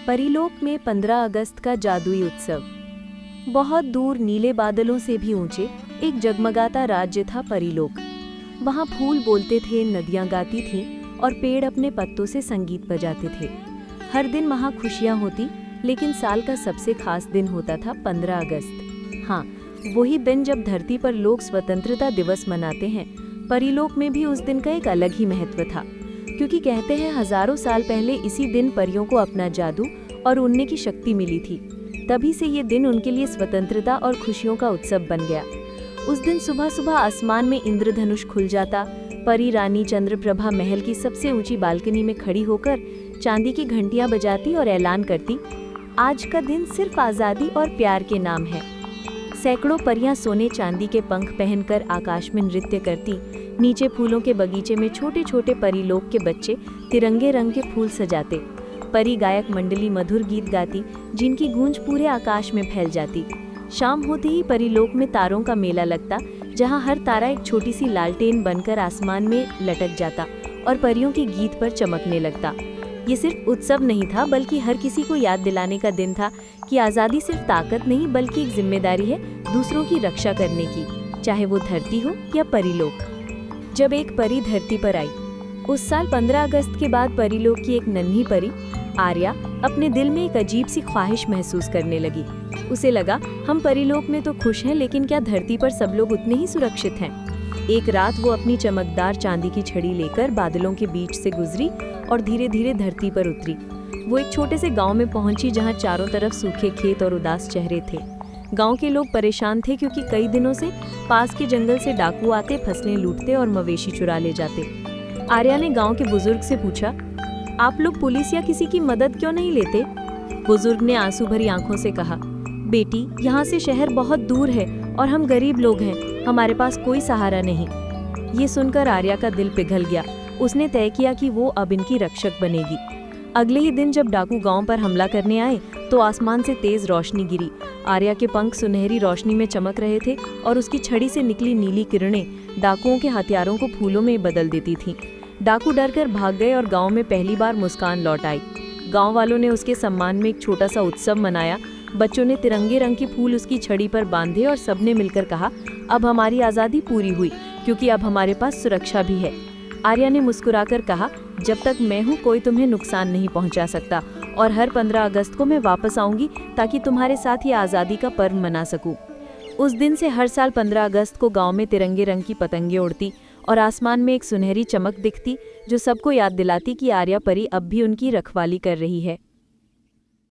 परीलोक में 15 अगस्त का जादुई उत्सव। बहुत दूर नीले बादलों से भी ऊंचे एक जगमगाता राज्य था परीलोक। वहां फूल बोलते थे, नदियां गाती थीं और पेड़ अपने पत्तों से संगीत बजाते थे। हर दिन वहां खुशियां होती, लेकिन साल का सबसे खास दिन होता था 15 अगस्त। हाँ, वही दिन जब धरती पर लोग स्वतंत्रता दिवस मनाते हैं। परीलोक में भी उस दिन का एक अलग ही महत्व था, क्योंकि कहते हैं हजारों साल पहले इसी दिन परियों को अपना जादू और उड़ने की शक्ति मिली थी। तभी से ये दिन उनके लिए स्वतंत्रता और खुशियों का उत्सव बन गया। उस दिन सुबह सुबह आसमान में इंद्रधनुष खुल जाता। परी रानी चंद्रप्रभा महल की सबसे ऊंची बालकनी में खड़ी होकर चांदी की घंटियां बजाती और ऐलान करती, आज का दिन सिर्फ आज़ादी और प्यार के नाम है। सैकड़ों परियां सोने चांदी के पंख पहनकर आकाश में नृत्य करती। नीचे फूलों के बगीचे में छोटे छोटे परीलोक के बच्चे तिरंगे रंग के फूल सजाते। परी गायक मंडली मधुर गीत गाती, जिनकी गूंज पूरे आकाश में फैल जाती। शाम होते ही परीलोक में तारों का मेला लगता, जहां हर तारा एक छोटी सी लालटेन बनकर आसमान में लटक जाता और परियों के गीत पर चमकने लगता। ये सिर्फ उत्सव नहीं था, बल्कि हर किसी को याद दिलाने का दिन था कि आज़ादी सिर्फ ताकत नहीं, बल्कि एक जिम्मेदारी है दूसरों की रक्षा करने की, चाहे वो धरती हो या परीलोक। जब एक परी धरती पर आई, उस साल 15 अगस्त के बाद परीलोक की एक नन्ही परी आर्या अपने दिल में एक अजीब सी ख्वाहिश महसूस करने लगी। उसे लगा, हम परीलोक में तो खुश हैं, लेकिन क्या धरती पर सब लोग उतने ही सुरक्षित हैं? एक रात वो अपनी चमकदार चांदी की छड़ी लेकर बादलों के बीच से गुजरी और धीरे धीरे धरती पर उतरी। वो एक छोटे से गांव में पहुंची, जहां चारों तरफ सूखे खेत और उदास चेहरे थे। गांव के लोग परेशान थे, क्योंकि कई दिनों से पास के जंगल से डाकू आते, फसलें लूटते और मवेशी चुरा ले जाते। आर्या ने गांव के बुजुर्ग से पूछा, आप लोग पुलिस या किसी की मदद क्यों नहीं लेते? बुजुर्ग ने आंसू भरी आंखों से कहा, बेटी, यहाँ से शहर बहुत दूर है और हम गरीब लोग हैं, हमारे पास कोई सहारा नहीं। ये सुनकर आर्या का दिल पिघल गया। उसने तय किया कि वो अब इनकी रक्षक बनेगी। अगले ही दिन जब डाकू गांव पर हमला करने आए, तो आसमान से तेज रोशनी गिरी। आर्या के पंख सुनहरी रोशनी में चमक रहे थे और उसकी छड़ी से निकली नीली किरणें डाकुओं के हथियारों को फूलों में बदल देती थीं। डाकू डरकर भाग गए और गांव में पहली बार मुस्कान लौट आई। गांव वालों ने उसके सम्मान में एक छोटा सा उत्सव मनाया। बच्चों ने तिरंगे रंग के फूल उसकी छड़ी पर बांधे और सबने मिलकर कहा, अब हमारी आज़ादी पूरी हुई, क्योंकि अब हमारे पास सुरक्षा भी है। आर्या ने मुस्कुराकर कहा, जब तक मैं हूँ कोई तुम्हें नुकसान नहीं पहुँचा सकता, और हर 15 अगस्त को मैं वापस आऊँगी ताकि तुम्हारे साथ ये आज़ादी का पर्व मना सकूँ। उस दिन से हर साल 15 अगस्त को गांव में तिरंगे रंग की पतंगे उड़ती और आसमान में एक सुनहरी चमक दिखती, जो सबको याद दिलाती कि आर्या परी अब भी उनकी रखवाली कर रही है।